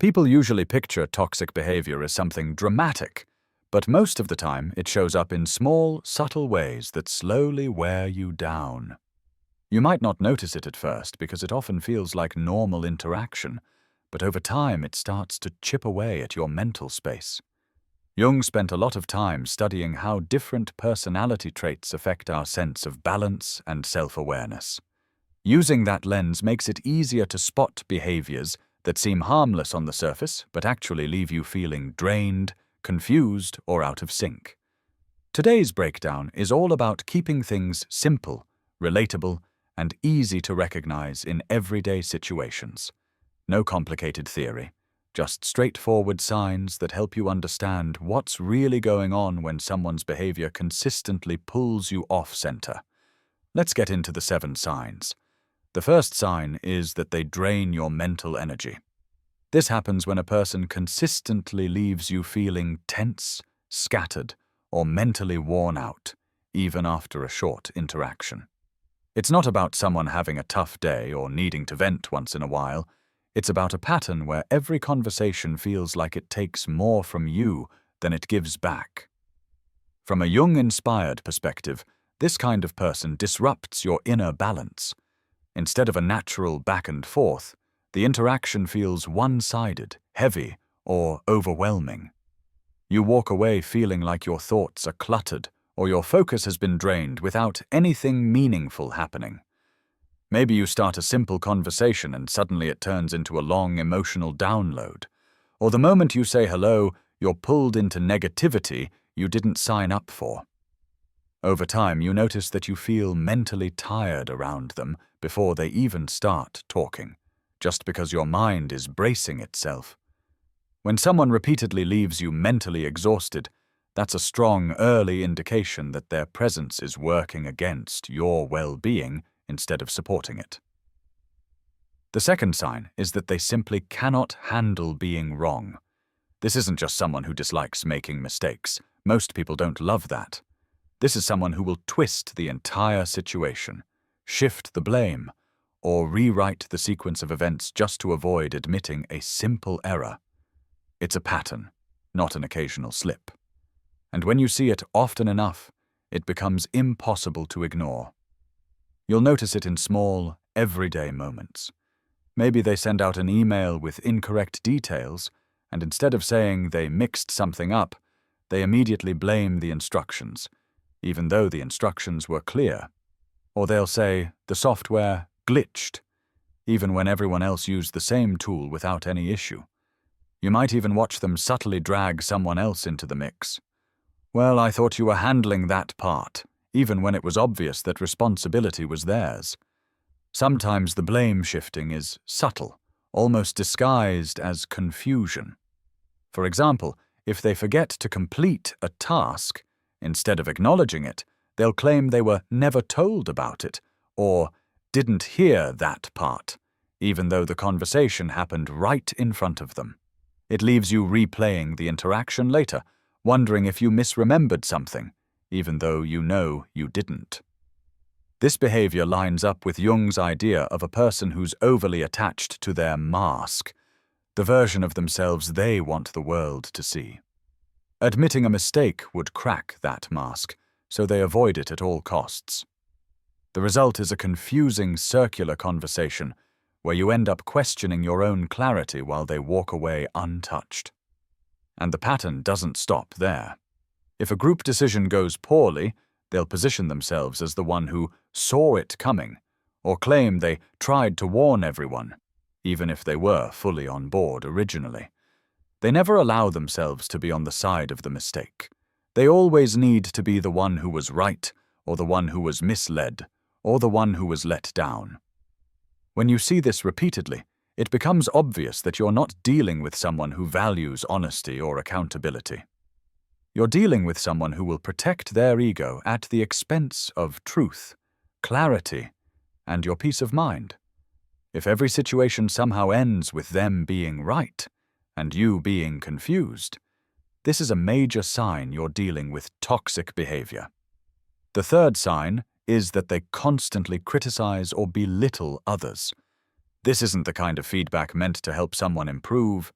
People usually picture toxic behavior as something dramatic, but most of the time it shows up in small, subtle ways that slowly wear you down. You might not notice it at first because it often feels like normal interaction, but over time it starts to chip away at your mental space. Jung spent a lot of time studying how different personality traits affect our sense of balance and self-awareness. Using that lens makes it easier to spot behaviors that seem harmless on the surface but actually leave you feeling drained, confused, or out of sync. Today's breakdown is all about keeping things simple, relatable, and easy to recognize in everyday situations. No complicated theory, just straightforward signs that help you understand what's really going on when someone's behavior consistently pulls you off center. Let's get into the 7 signs. The first sign is that they drain your mental energy. This happens when a person consistently leaves you feeling tense, scattered, or mentally worn out, even after a short interaction. It's not about someone having a tough day or needing to vent once in a while. It's about a pattern where every conversation feels like it takes more from you than it gives back. From a Jung Inspired perspective, this kind of person disrupts your inner balance. Instead of a natural back and forth, the interaction feels one-sided, heavy, or overwhelming. You walk away feeling like your thoughts are cluttered or your focus has been drained without anything meaningful happening. Maybe you start a simple conversation and suddenly it turns into a long emotional download. Or the moment you say hello, you're pulled into negativity you didn't sign up for. Over time, you notice that you feel mentally tired around them before they even start talking, just because your mind is bracing itself. When someone repeatedly leaves you mentally exhausted, that's a strong early indication that their presence is working against your well-being instead of supporting it. The second sign is that they simply cannot handle being wrong. This isn't just someone who dislikes making mistakes. Most people don't love that. This is someone who will twist the entire situation, shift the blame, or rewrite the sequence of events just to avoid admitting a simple error. It's a pattern, not an occasional slip. And when you see it often enough, it becomes impossible to ignore. You'll notice it in small, everyday moments. Maybe they send out an email with incorrect details, and instead of saying they mixed something up, they immediately blame the instructions, even though the instructions were clear. Or they'll say the software glitched, even when everyone else used the same tool without any issue. You might even watch them subtly drag someone else into the mix. Well, I thought you were handling that part, even when it was obvious that responsibility was theirs. Sometimes the blame shifting is subtle, almost disguised as confusion. For example, if they forget to complete a task, instead of acknowledging it, they'll claim they were never told about it, or didn't hear that part, even though the conversation happened right in front of them. It leaves you replaying the interaction later, wondering if you misremembered something, even though you know you didn't. This behavior lines up with Jung's idea of a person who's overly attached to their mask, the version of themselves they want the world to see. Admitting a mistake would crack that mask, so they avoid it at all costs. The result is a confusing circular conversation where you end up questioning your own clarity while they walk away untouched. And the pattern doesn't stop there. If a group decision goes poorly, they'll position themselves as the one who saw it coming, or claim they tried to warn everyone, even if they were fully on board originally. They never allow themselves to be on the side of the mistake. They always need to be the one who was right, or the one who was misled, or the one who was let down. When you see this repeatedly, it becomes obvious that you're not dealing with someone who values honesty or accountability. You're dealing with someone who will protect their ego at the expense of truth, clarity, and your peace of mind. If every situation somehow ends with them being right and you being confused, this is a major sign you're dealing with toxic behavior. The third sign is that they constantly criticize or belittle others. This isn't the kind of feedback meant to help someone improve.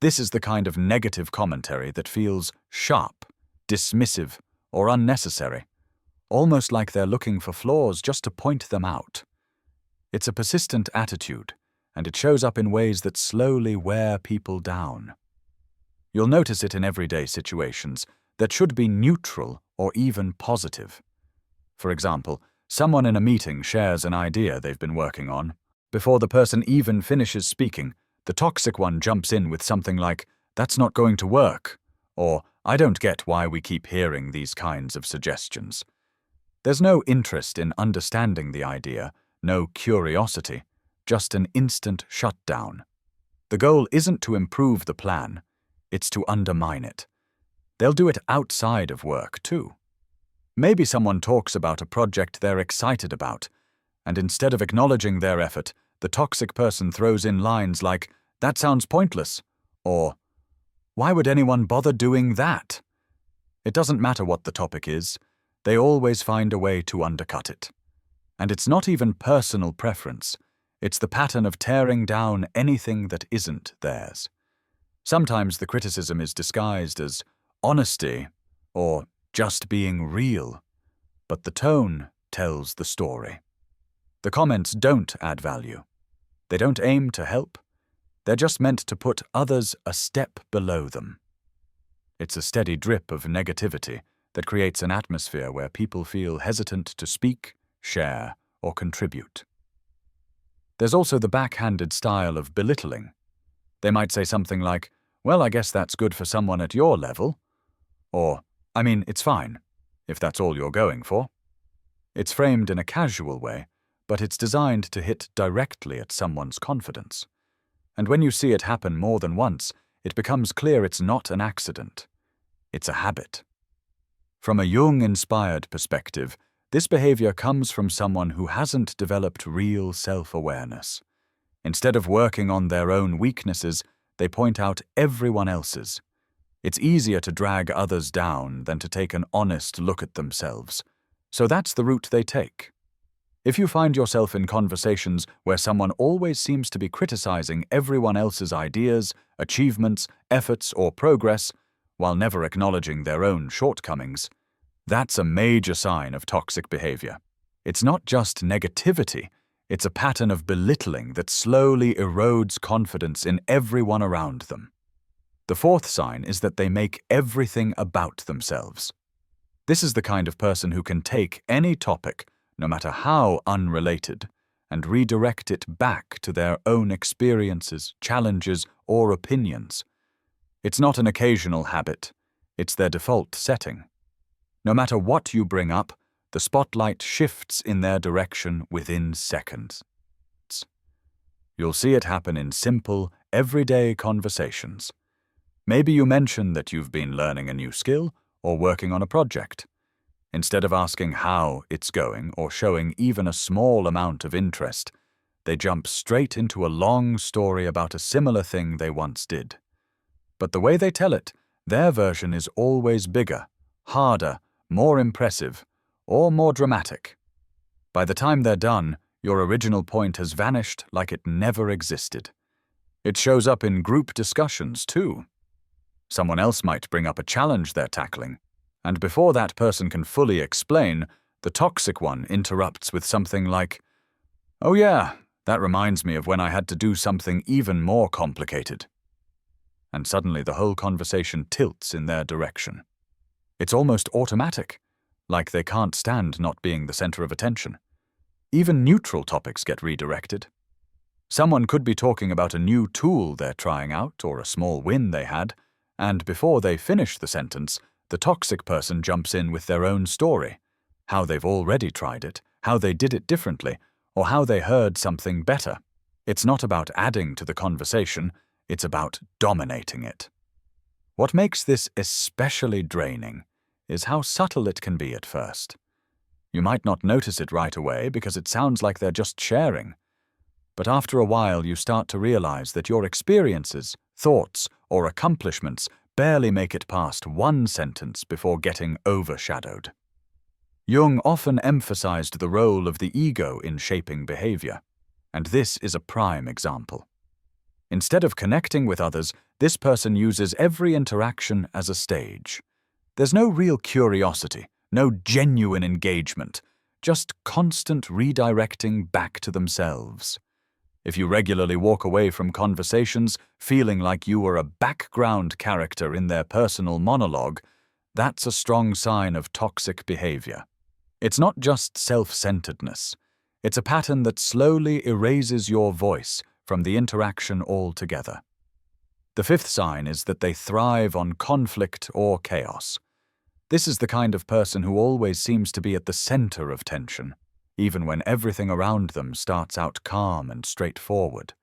This is the kind of negative commentary that feels sharp, dismissive, or unnecessary, almost like they're looking for flaws just to point them out. It's a persistent attitude, and it shows up in ways that slowly wear people down. You'll notice it in everyday situations that should be neutral or even positive. For example, someone in a meeting shares an idea they've been working on. Before the person even finishes speaking, the toxic one jumps in with something like, "That's not going to work," or "I don't get why we keep hearing these kinds of suggestions." There's no interest in understanding the idea, no curiosity, just an instant shutdown. The goal isn't to improve the plan, it's to undermine it. They'll do it outside of work, too. Maybe someone talks about a project they're excited about, and instead of acknowledging their effort, the toxic person throws in lines like, "That sounds pointless," or "Why would anyone bother doing that?" It doesn't matter what the topic is, they always find a way to undercut it. And it's not even personal preference, it's the pattern of tearing down anything that isn't theirs. Sometimes the criticism is disguised as honesty or just being real, but the tone tells the story. The comments don't add value. They don't aim to help. They're just meant to put others a step below them. It's a steady drip of negativity that creates an atmosphere where people feel hesitant to speak, share, or contribute. There's also the backhanded style of belittling. They might say something like, "Well, I guess that's good for someone at your level," or, "I mean, it's fine, if that's all you're going for." It's framed in a casual way, but it's designed to hit directly at someone's confidence. And when you see it happen more than once, it becomes clear it's not an accident. It's a habit. From a Jung Inspired perspective, this behavior comes from someone who hasn't developed real self-awareness. Instead of working on their own weaknesses, they point out everyone else's. It's easier to drag others down than to take an honest look at themselves. So that's the route they take. If you find yourself in conversations where someone always seems to be criticizing everyone else's ideas, achievements, efforts, or progress, while never acknowledging their own shortcomings, that's a major sign of toxic behavior. It's not just negativity, it's a pattern of belittling that slowly erodes confidence in everyone around them. The fourth sign is that they make everything about themselves. This is the kind of person who can take any topic, no matter how unrelated, and redirect it back to their own experiences, challenges, or opinions. It's not an occasional habit, it's their default setting. No matter what you bring up, the spotlight shifts in their direction within seconds. You'll see it happen in simple, everyday conversations. Maybe you mention that you've been learning a new skill or working on a project. Instead of asking how it's going or showing even a small amount of interest, they jump straight into a long story about a similar thing they once did. But the way they tell it, their version is always bigger, harder, more impressive, or more dramatic. By the time they're done, your original point has vanished like it never existed. It shows up in group discussions, too. Someone else might bring up a challenge they're tackling, and before that person can fully explain, the toxic one interrupts with something like, "Oh yeah, that reminds me of when I had to do something even more complicated." And suddenly the whole conversation tilts in their direction. It's almost automatic, like they can't stand not being the center of attention. Even neutral topics get redirected. Someone could be talking about a new tool they're trying out or a small win they had, and before they finish the sentence, the toxic person jumps in with their own story, how they've already tried it, how they did it differently, or how they heard something better. It's not about adding to the conversation, it's about dominating it. What makes this especially draining is how subtle it can be at first. You might not notice it right away because it sounds like they're just sharing. But after a while you start to realize that your experiences, thoughts, or accomplishments barely make it past one sentence before getting overshadowed. Jung often emphasized the role of the ego in shaping behavior, and this is a prime example. Instead of connecting with others, this person uses every interaction as a stage. There's no real curiosity, no genuine engagement, just constant redirecting back to themselves. If you regularly walk away from conversations feeling like you are a background character in their personal monologue, that's a strong sign of toxic behavior. It's not just self-centeredness. It's a pattern that slowly erases your voice from the interaction altogether. The fifth sign is that they thrive on conflict or chaos. This is the kind of person who always seems to be at the center of tension, even when everything around them starts out calm and straightforward.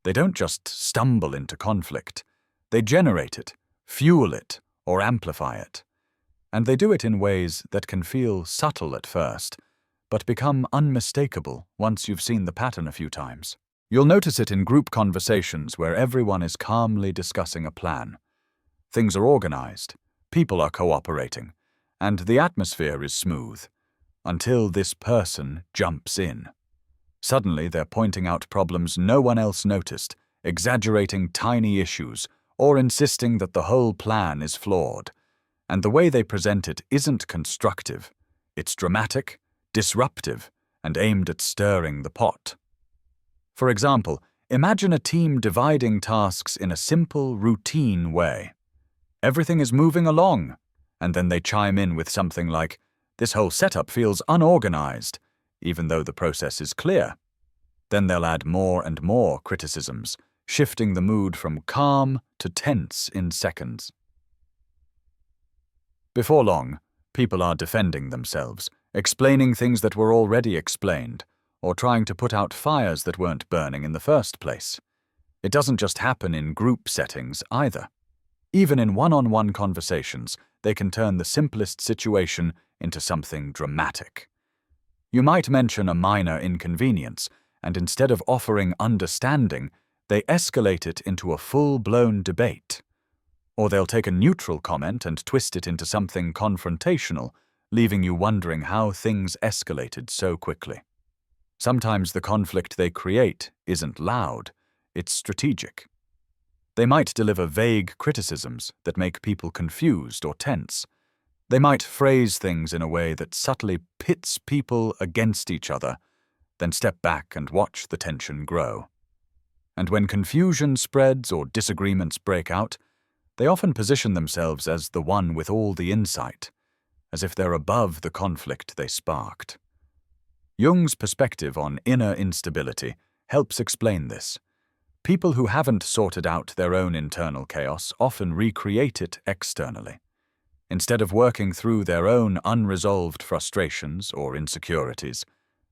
They don't just stumble into conflict. They generate it, fuel it, or amplify it. And they do it in ways that can feel subtle at first, but become unmistakable once you've seen the pattern a few times. You'll notice it in group conversations where everyone is calmly discussing a plan. Things are organized, people are cooperating, and the atmosphere is smooth, until this person jumps in. Suddenly they're pointing out problems no one else noticed, exaggerating tiny issues, or insisting that the whole plan is flawed. And the way they present it isn't constructive. It's dramatic, disruptive, and aimed at stirring the pot. For example, imagine a team dividing tasks in a simple, routine way. Everything is moving along, and then they chime in with something like, "This whole setup feels unorganized," even though the process is clear. Then they'll add more and more criticisms, shifting the mood from calm to tense in seconds. Before long, people are defending themselves, explaining things that were already explained, or trying to put out fires that weren't burning in the first place. It doesn't just happen in group settings either. Even in one-on-one conversations, they can turn the simplest situation into something dramatic. You might mention a minor inconvenience, and instead of offering understanding, they escalate it into a full-blown debate. Or they'll take a neutral comment and twist it into something confrontational, leaving you wondering how things escalated so quickly. Sometimes the conflict they create isn't loud, it's strategic. They might deliver vague criticisms that make people confused or tense. They might phrase things in a way that subtly pits people against each other, then step back and watch the tension grow. And when confusion spreads or disagreements break out, they often position themselves as the one with all the insight, as if they're above the conflict they sparked. Jung's perspective on inner instability helps explain this. People who haven't sorted out their own internal chaos often recreate it externally. Instead of working through their own unresolved frustrations or insecurities,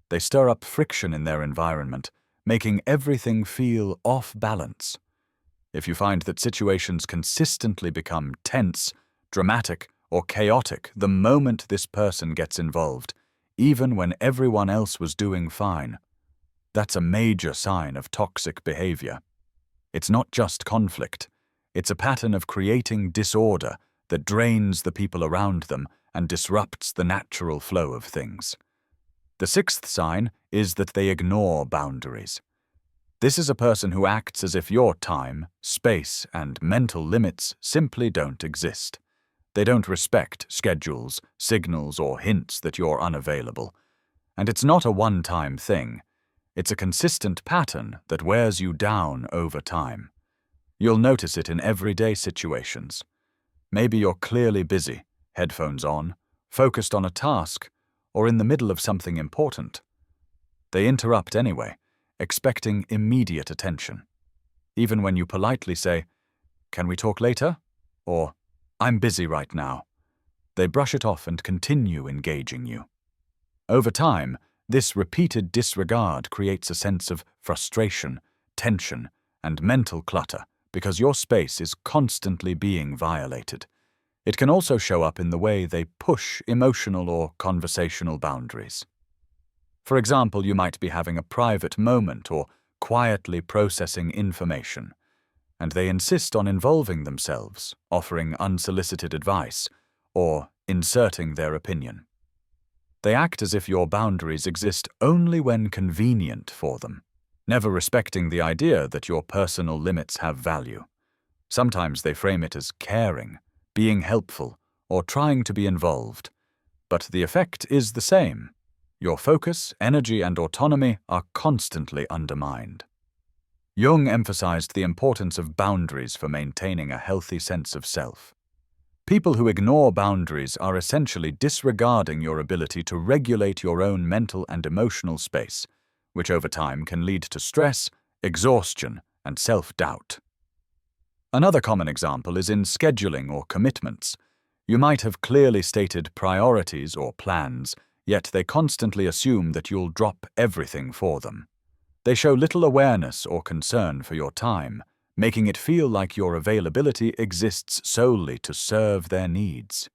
they stir up friction in their environment, making everything feel off balance. If you find that situations consistently become tense, dramatic, or chaotic the moment this person gets involved, even when everyone else was doing fine, that's a major sign of toxic behavior. It's not just conflict. It's a pattern of creating disorder that drains the people around them and disrupts the natural flow of things. The sixth sign is that they ignore boundaries. This is a person who acts as if your time, space, and mental limits simply don't exist. They don't respect schedules, signals, or hints that you're unavailable. And it's not a one-time thing. It's a consistent pattern that wears you down over time. You'll notice it in everyday situations. Maybe you're clearly busy, headphones on, focused on a task, or in the middle of something important. They interrupt anyway, expecting immediate attention. Even when you politely say, "Can we talk later?" or "I'm busy right now," they brush it off and continue engaging you. Over time, this repeated disregard creates a sense of frustration, tension, and mental clutter because your space is constantly being violated. It can also show up in the way they push emotional or conversational boundaries. For example, you might be having a private moment or quietly processing information, and they insist on involving themselves, offering unsolicited advice, or inserting their opinion. They act as if your boundaries exist only when convenient for them. never respecting the idea that your personal limits have value. Sometimes they frame it as caring, being helpful, or trying to be involved. But the effect is the same. Your focus, energy, and autonomy are constantly undermined. Jung emphasized the importance of boundaries for maintaining a healthy sense of self. People who ignore boundaries are essentially disregarding your ability to regulate your own mental and emotional space, which over time can lead to stress, exhaustion, and self-doubt. Another common example is in scheduling or commitments. You might have clearly stated priorities or plans, yet they constantly assume that you'll drop everything for them. They show little awareness or concern for your time, making it feel like your availability exists solely to serve their needs.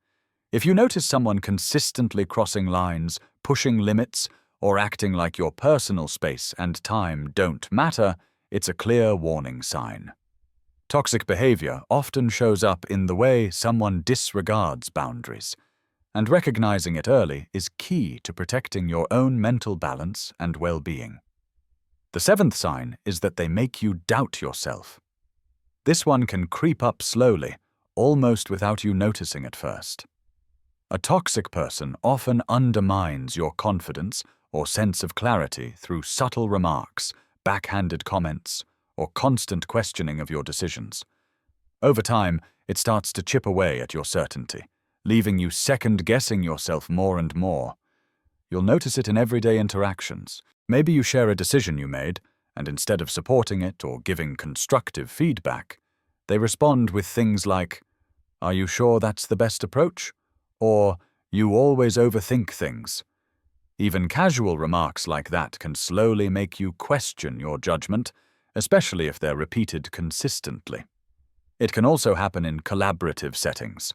If you notice someone consistently crossing lines, pushing limits, or acting like your personal space and time don't matter, it's a clear warning sign. Toxic behavior often shows up in the way someone disregards boundaries, and recognizing it early is key to protecting your own mental balance and well-being. The seventh sign is that they make you doubt yourself. This one can creep up slowly, almost without you noticing at first. A toxic person often undermines your confidence or sense of clarity through subtle remarks, backhanded comments, or constant questioning of your decisions. Over time, it starts to chip away at your certainty, leaving you second-guessing yourself more and more. You'll notice it in everyday interactions. Maybe you share a decision you made, and instead of supporting it or giving constructive feedback, they respond with things like, "Are you sure that's the best approach?" Or, "You always overthink things." Even casual remarks like that can slowly make you question your judgment, especially if they're repeated consistently. It can also happen in collaborative settings.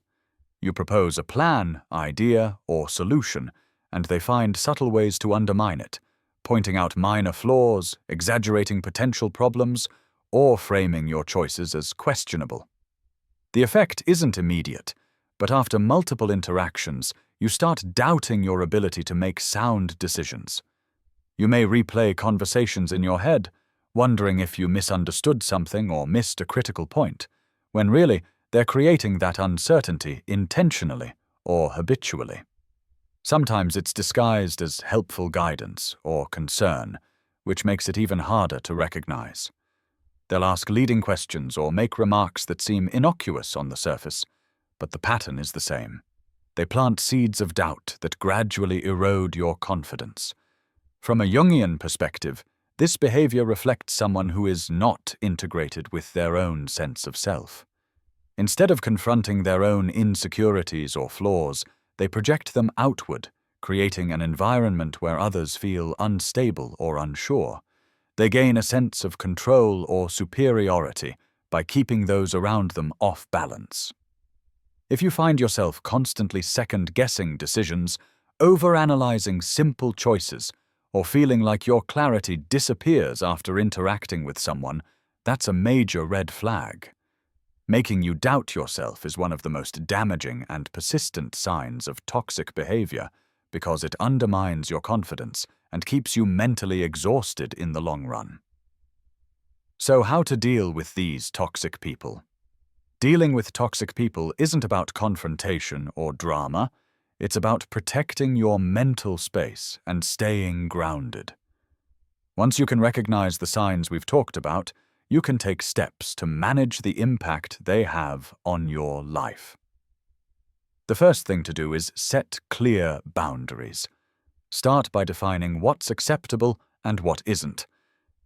You propose a plan, idea, or solution, and they find subtle ways to undermine it, pointing out minor flaws, exaggerating potential problems, or framing your choices as questionable. The effect isn't immediate, but after multiple interactions, you start doubting your ability to make sound decisions. You may replay conversations in your head, wondering if you misunderstood something or missed a critical point, when really they're creating that uncertainty intentionally or habitually. Sometimes it's disguised as helpful guidance or concern, which makes it even harder to recognize. They'll ask leading questions or make remarks that seem innocuous on the surface, but the pattern is the same. They plant seeds of doubt that gradually erode your confidence. From a Jungian perspective, this behavior reflects someone who is not integrated with their own sense of self. Instead of confronting their own insecurities or flaws, they project them outward, creating an environment where others feel unstable or unsure. They gain a sense of control or superiority by keeping those around them off balance. If you find yourself constantly second-guessing decisions, overanalyzing simple choices, or feeling like your clarity disappears after interacting with someone, that's a major red flag. Making you doubt yourself is one of the most damaging and persistent signs of toxic behavior because it undermines your confidence and keeps you mentally exhausted in the long run. So, how to deal with these toxic people? Dealing with toxic people isn't about confrontation or drama. It's about protecting your mental space and staying grounded. Once you can recognize the signs we've talked about, you can take steps to manage the impact they have on your life. The first thing to do is set clear boundaries. Start by defining what's acceptable and what isn't.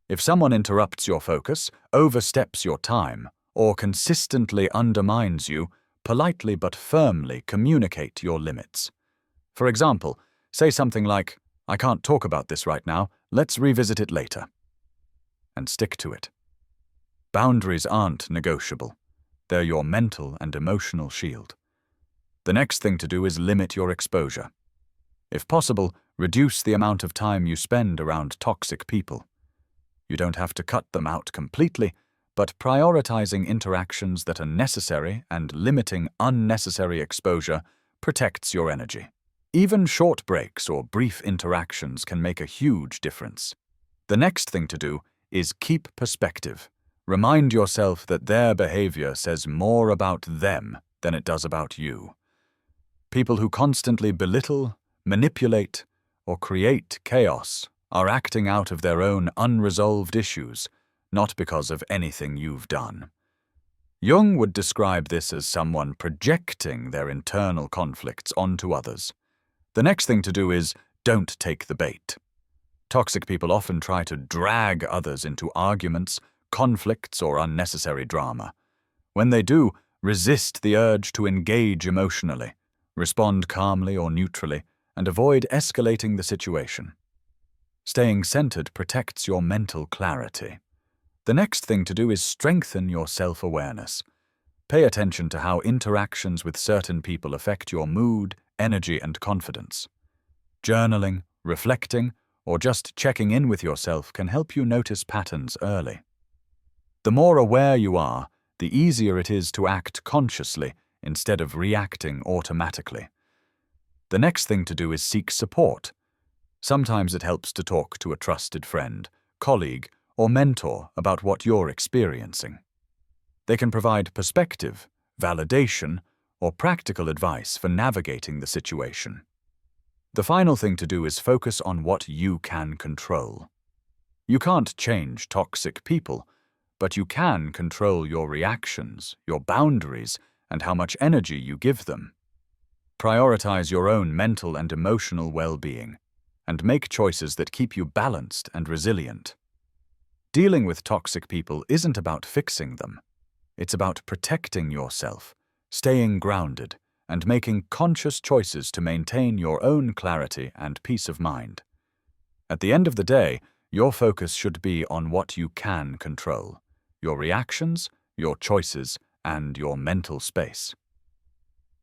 If someone interrupts your focus, oversteps your time, or consistently undermines you, politely but firmly communicate your limits. For example, say something like, "I can't talk about this right now, let's revisit it later," and stick to it. Boundaries aren't negotiable. They're your mental and emotional shield. The next thing to do is limit your exposure. If possible, reduce the amount of time you spend around toxic people. You don't have to cut them out completely, but prioritizing interactions that are necessary and limiting unnecessary exposure protects your energy. Even short breaks or brief interactions can make a huge difference. The next thing to do is keep perspective. Remind yourself that their behavior says more about them than it does about you. People who constantly belittle, manipulate, or create chaos are acting out of their own unresolved issues, not because of anything you've done. Jung would describe this as someone projecting their internal conflicts onto others. The next thing to do is don't take the bait. Toxic people often try to drag others into arguments, conflicts, or unnecessary drama. When they do, resist the urge to engage emotionally, respond calmly or neutrally, and avoid escalating the situation. Staying centered protects your mental clarity. The next thing to do is strengthen your self-awareness. Pay attention to how interactions with certain people affect your mood, energy, and confidence. Journaling, reflecting, or just checking in with yourself can help you notice patterns early. The more aware you are, the easier it is to act consciously instead of reacting automatically. The next thing to do is seek support. Sometimes it helps to talk to a trusted friend, colleague, or mentor about what you're experiencing. They can provide perspective, validation, or practical advice for navigating the situation. The final thing to do is focus on what you can control. You can't change toxic people, but you can control your reactions, your boundaries, and how much energy you give them. Prioritize your own mental and emotional well-being, and make choices that keep you balanced and resilient. Dealing with toxic people isn't about fixing them. It's about protecting yourself, staying grounded, and making conscious choices to maintain your own clarity and peace of mind. At the end of the day, your focus should be on what you can control: your reactions, your choices, and your mental space.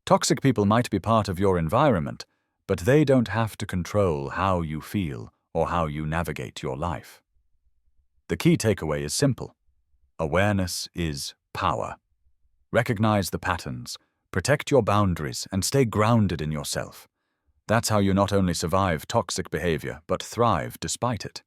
Toxic people might be part of your environment, but they don't have to control how you feel or how you navigate your life. The key takeaway is simple. Awareness is power. Recognize the patterns, protect your boundaries, and stay grounded in yourself. That's how you not only survive toxic behavior, but thrive despite it.